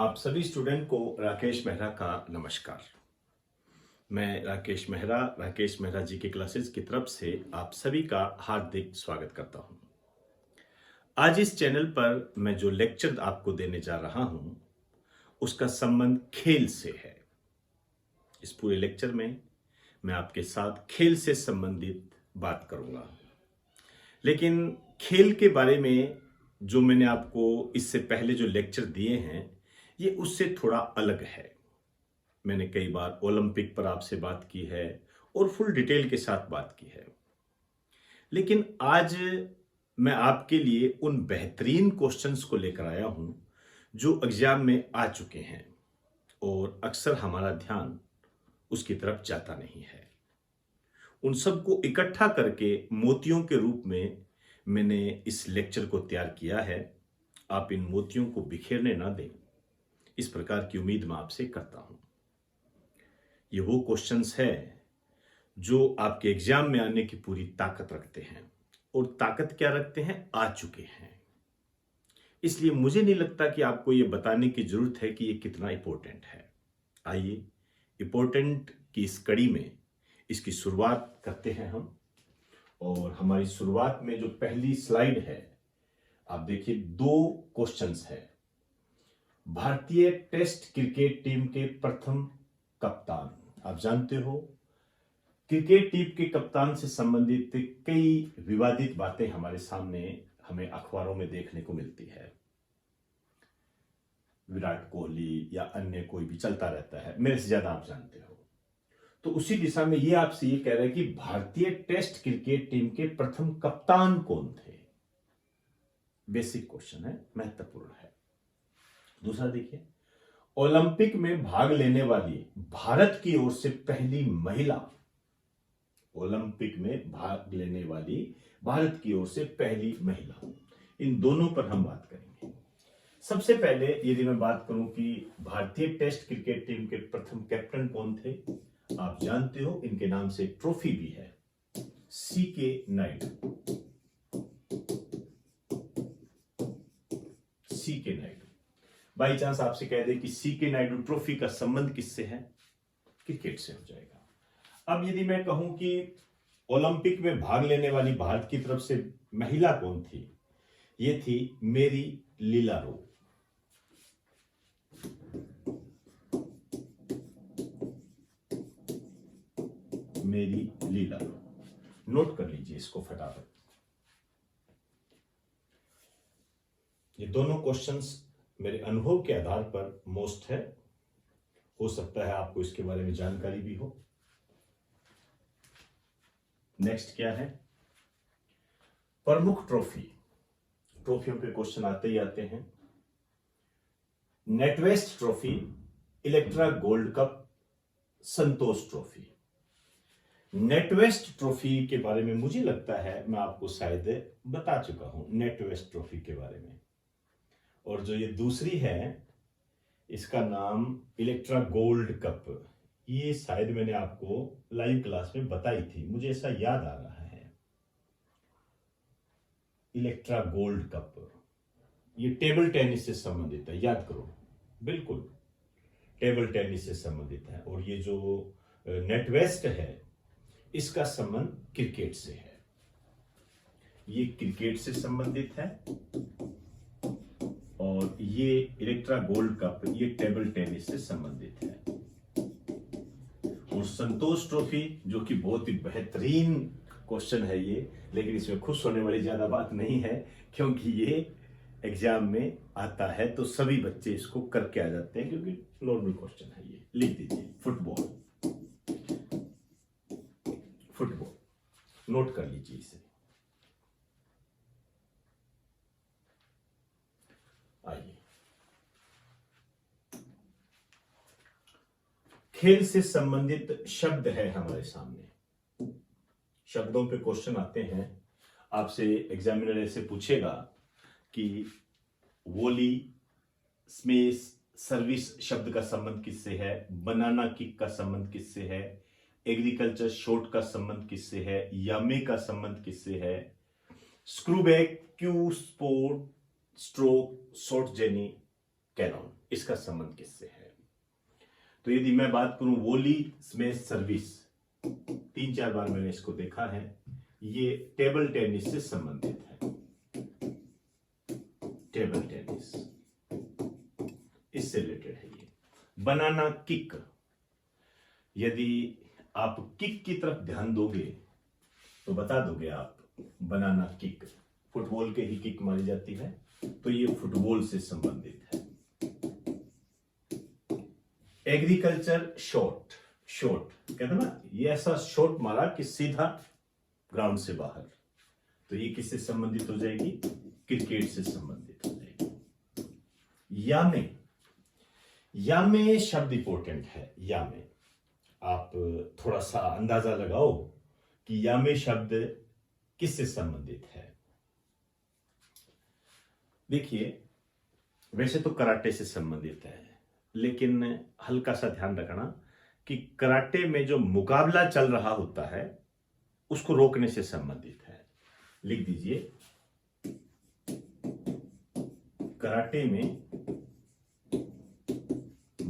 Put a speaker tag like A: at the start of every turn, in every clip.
A: आप सभी स्टूडेंट को राकेश मेहरा का नमस्कार। मैं राकेश मेहरा जी की क्लासेस की तरफ से आप सभी का हार्दिक स्वागत करता हूं। आज इस चैनल पर मैं जो लेक्चर आपको देने जा रहा हूं, उसका संबंध खेल से है। इस पूरे लेक्चर में मैं आपके साथ खेल से संबंधित बात करूंगा, लेकिन खेल के बारे में जो मैंने आपको इससे पहले जो लेक्चर दिए हैं, ये उससे थोड़ा अलग है। मैंने कई बार ओलंपिक पर आपसे बात की है और फुल डिटेल के साथ बात की है, लेकिन आज मैं आपके लिए उन बेहतरीन क्वेश्चंस को लेकर आया हूं जो एग्जाम में आ चुके हैं और अक्सर हमारा ध्यान उसकी तरफ जाता नहीं है। उन सबको इकट्ठा करके मोतियों के रूप में मैंने इस लेक्चर को तैयार किया है। आप इन मोतियों को बिखेरने ना दें, इस प्रकार की उम्मीद मैं आपसे करता हूं। ये वो क्वेश्चंस है जो आपके एग्जाम में आने की पूरी ताकत रखते हैं, और ताकत क्या रखते हैं, आ चुके हैं। इसलिए मुझे नहीं लगता कि आपको ये बताने की जरूरत है कि ये कितना इंपॉर्टेंट है। आइए इंपॉर्टेंट की इस कड़ी में इसकी शुरुआत करते हैं हम। और हमारी शुरुआत में जो पहली स्लाइड है, आप देखिए, 2 क्वेश्चंस है। भारतीय टेस्ट क्रिकेट टीम के प्रथम कप्तान। आप जानते हो, क्रिकेट टीम के कप्तान से संबंधित कई विवादित बातें हमारे सामने हमें अखबारों में देखने को मिलती है। विराट कोहली या अन्य कोई भी चलता रहता है, मेरे से ज्यादा आप जानते हो। तो उसी दिशा में ये आपसे ये कह रहे हैं कि भारतीय टेस्ट क्रिकेट टीम के प्रथम कप्तान कौन थे। बेसिक क्वेश्चन है, महत्वपूर्ण है। दूसरा देखिए, ओलंपिक में भाग लेने वाली भारत की ओर से पहली महिला। ओलंपिक में भाग लेने वाली भारत की ओर से पहली महिला। इन दोनों पर हम बात करेंगे। सबसे पहले यदि मैं बात करूं कि भारतीय टेस्ट क्रिकेट टीम के प्रथम कैप्टन कौन थे, आप जानते हो, इनके नाम से ट्रॉफी भी है, सीके नायडू। सीके नायडू। बाई चांस आपसे कह दे कि सीके नायडू ट्रॉफी का संबंध किससे है, क्रिकेट से हो जाएगा। अब यदि मैं कहूं कि ओलंपिक में भाग लेने वाली भारत की तरफ से महिला कौन थी, ये थी मेरी लीला रो। मेरी लीला रो, नोट कर लीजिए इसको फटाफट। ये दोनों क्वेश्चंस मेरे अनुभव के आधार पर मोस्ट है। हो सकता है आपको इसके बारे में जानकारी भी हो। नेक्स्ट क्या है, प्रमुख ट्रॉफी। ट्रॉफियों पे क्वेश्चन आते ही आते हैं। NatWest trophy, Electra gold cup, Santosh trophy. NatWest trophy के बारे में मुझे लगता है मैं आपको शायद बता चुका हूं, नेटवेस्ट ट्रॉफी के बारे में। और जो ये दूसरी है, इसका नाम इलेक्ट्रा गोल्ड कप, ये शायद मैंने आपको लाइव क्लास में बताई थी, मुझे ऐसा याद आ रहा है। इलेक्ट्रा गोल्ड कप, ये टेबल टेनिस से संबंधित है, याद करो, बिल्कुल टेबल टेनिस से संबंधित है। और ये जो नेटवेस्ट है, इसका संबंध क्रिकेट से है। ये क्रिकेट से संबंधित है, और ये इलेक्ट्रा गोल्ड कप, ये टेबल टेनिस से संबंधित है। और संतोष ट्रॉफी, जो कि बहुत ही बेहतरीन क्वेश्चन है ये, लेकिन इसमें खुश होने वाली ज्यादा बात नहीं है, क्योंकि ये एग्जाम में आता है तो सभी बच्चे इसको करके आ जाते हैं, क्योंकि नॉर्मल क्वेश्चन है ये। लिख दीजिए, फुटबॉल। फुटबॉल, नोट कर लीजिए इसे। आइए, खेल से संबंधित शब्द है हमारे सामने। शब्दों पे क्वेश्चन आते हैं। आपसे एग्जामिनर ऐसे पूछेगा कि वॉली, स्मेश, सर्विस शब्द का संबंध किससे है, बनाना किक का संबंध किससे है, एग्रीकल्चर शॉट का संबंध किससे है, यामे का संबंध किससे है, screwback, cue sport, stroke, short jenny, cannon, इसका संबंध किससे है? तो यदि मैं बात करूं वोली स्मेथ सर्विस, 3-4 बार मैंने इसको देखा है, ये टेबल टेनिस से संबंधित है। टेबल टेनिस इससे रिलेटेड है ये। बनाना किक, यदि आप किक की तरफ ध्यान दोगे तो बता दोगे आप बनाना किक, फुटबॉल के ही किक मारी जाती है, तो ये फुटबॉल से संबंधित है। एग्रीकल्चर शॉट, शॉट कहते ना, ये ऐसा शॉट मारा कि सीधा ग्राउंड से बाहर, तो ये किससे संबंधित हो जाएगी? क्रिकेट से संबंधित हो जाएगी। यामे, यामे शब्द इंपॉर्टेंट है। यामे, आप थोड़ा सा अंदाजा लगाओ कि यामे शब्द किससे संबंधित है। देखिए, वैसे तो कराटे से संबंधित है, लेकिन हल्का सा ध्यान रखना कि कराटे में जो मुकाबला चल रहा होता है उसको रोकने से संबंधित है। लिख दीजिए, कराटे में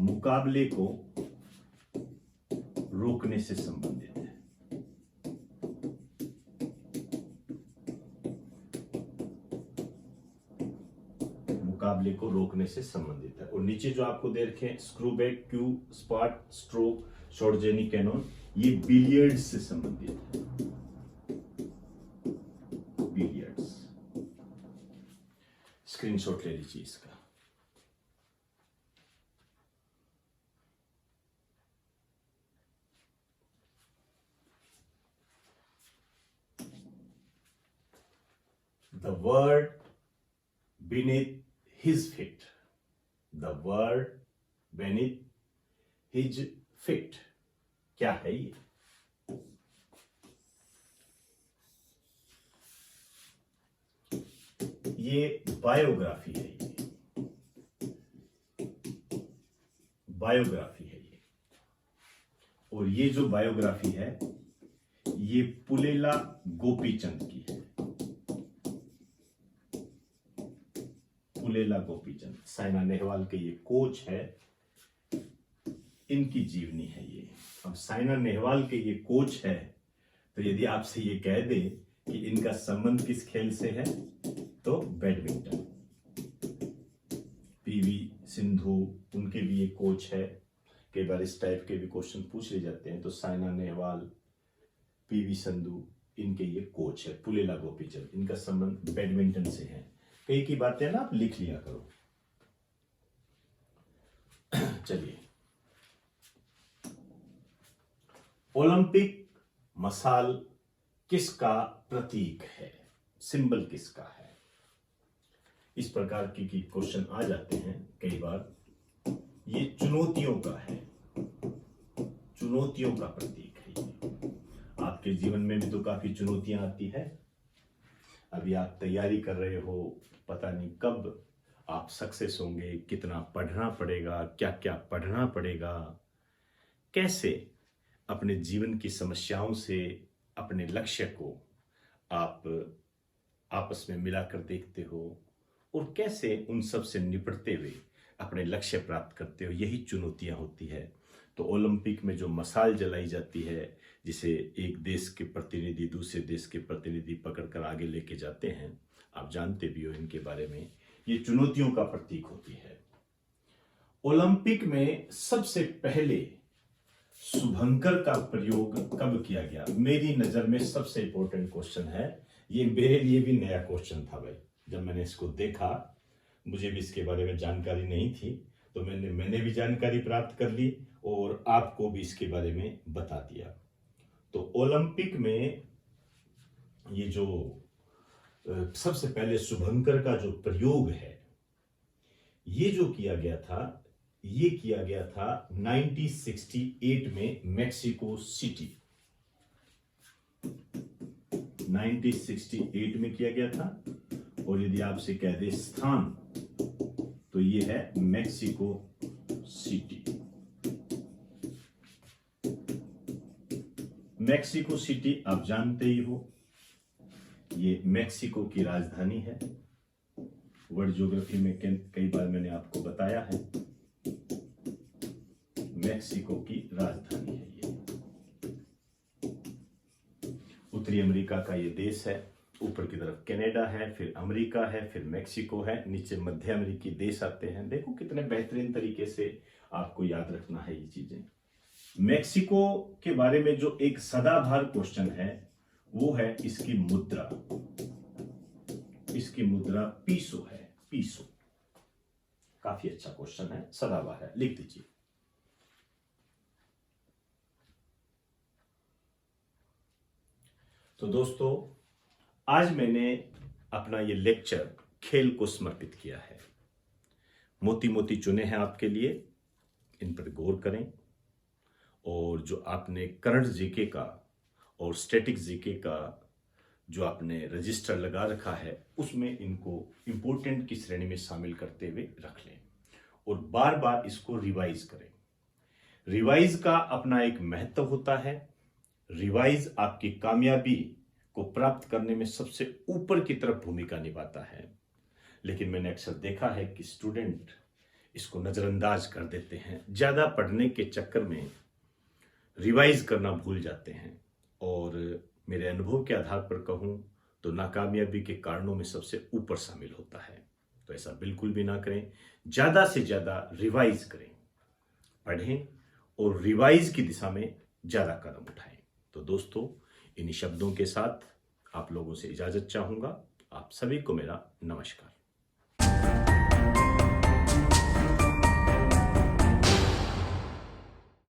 A: मुकाबले को रोकने से संबंधित है। मुकाबले को रोकने से संबंधित है। और नीचे जो आपको दे रखे screw back, cue, spot, stroke, short jenny, cannon, ये बिलियर्ड्स से संबंधित है। बिलियर्ड्स, स्क्रीनशॉट ले लीजिए इसका। The word beneath his feet. The word beneath his feet. क्या है ये? ये बायोग्राफी है। ये बायोग्राफी है ये। और ये जो बायोग्राफी है ये पुलेला गोपीचंद की है। पुलेला गोपीचंद साइना नेहवाल के ये कोच है, इनकी जीवनी है ये। अब साइना नेहवाल के ये कोच है, तो यदि आपसे ये कह दे कि इनका संबंध किस खेल से है, तो बैडमिंटन। पीवी सिंधु, उनके भी ये कोच है। कई बार इस टाइप के भी क्वेश्चन पूछ ले जाते हैं, तो साइना नेहवाल, पीवी सिंधु, इनके ये कोच है। पुलेला गोपीचंद, इनका संबंध बैडमिंटन से है। कई की बातें ना आप लिख लिया करो। चलिए, ओलंपिक मसाल किसका प्रतीक है? सिंबल किसका है? इस प्रकार के क्वेश्चन आ जाते हैं कई बार। ये चुनौतियों का है, चुनौतियों का प्रतीक है ये। आपके जीवन में भी तो काफी चुनौतियां आती है। अभी आप तैयारी कर रहे हो, पता नहीं कब आप सक्सेस होंगे, कितना पढ़ना पड़ेगा, क्या क्या पढ़ना पड़ेगा, कैसे अपने जीवन की समस्याओं से अपने लक्ष्य को आप आपस में मिलाकर देखते हो और कैसे उन सब से निपटते हुए अपने लक्ष्य प्राप्त करते हो, यही चुनौतियां होती है। तो ओलंपिक में जो मसाल जलाई जाती है, जिसे एक देश के प्रतिनिधि दूसरे देश के प्रतिनिधि पकड़कर आगे लेके जाते हैं, आप जानते भी हो इनके बारे में, ये चुनौतियों का प्रतीक होती है। ओलंपिक में सबसे पहले शुभंकर का प्रयोग कब किया गया? मेरी नजर में सबसे इंपॉर्टेंट क्वेश्चन है ये। मेरे लिए भी नया क्वेश्चन था भाई। जब मैंने इसको देखा, मुझे भी इसके बारे में जानकारी नहीं थी, तो मैंने भी जानकारी प्राप्त कर ली और आपको भी इसके बारे में बता दिया। तो ओलंपिक में ये जो सबसे पहले शुभंकर का जो प्रयोग है, ये जो किया गया था, ये किया गया था 1968 में मैक्सिको सिटी। 1968 में किया गया था। और यदि आपसे कह दे स्थान, तो ये है मैक्सिको सिटी। मैक्सिको सिटी आप जानते ही हो, ये मैक्सिको की राजधानी है। वर्ल्ड ज्योग्राफी में कई बार मैंने आपको बताया है, मेक्सिको की राजधानी है ये। उत्तरी अमेरिका का ये देश है, ऊपर की तरफ कनाडा है, फिर अमेरिका है, फिर मेक्सिको है, नीचे मध्य अमेरिकी देश आते हैं। देखो कितने बेहतरीन तरीके से आपको याद रखना है ये चीजें। मेक्सिको के बारे में जो एक सदाबहार क्वेश्चन है वो है इसकी मुद्रा। इसकी मुद्रा पीसो है, पीसो। काफी अच्छा क्वेश्चन है, सदाबहार है, लिख दीजिए। तो दोस्तों, आज मैंने अपना ये लेक्चर खेल को समर्पित किया है। मोती मोती चुने हैं आपके लिए, इन पर गौर करें और जो आपने करंट जीके का और स्टैटिक जीके का जो आपने रजिस्टर लगा रखा है उसमें इनको इंपोर्टेंट की श्रेणी में शामिल करते हुए रख लें और बार बार इसको रिवाइज करें। रिवाइज का अपना एक महत्व होता है। रिवाइज आपकी कामयाबी को प्राप्त करने में सबसे ऊपर की तरफ भूमिका निभाता है, लेकिन मैंने अक्सर देखा है कि स्टूडेंट इसको नजरअंदाज कर देते हैं, ज्यादा पढ़ने के चक्कर में रिवाइज करना भूल जाते हैं और मेरे अनुभव के आधार पर कहूं तो नाकामयाबी के कारणों में सबसे ऊपर शामिल होता है। तो ऐसा बिल्कुल भी ना करें, ज्यादा से ज्यादा रिवाइज करें, पढ़ें और रिवाइज की दिशा में ज्यादा कदम उठाएं। तो दोस्तों, इन्हीं शब्दों के साथ आप लोगों से इजाजत चाहूंगा। आप सभी को मेरा नमस्कार।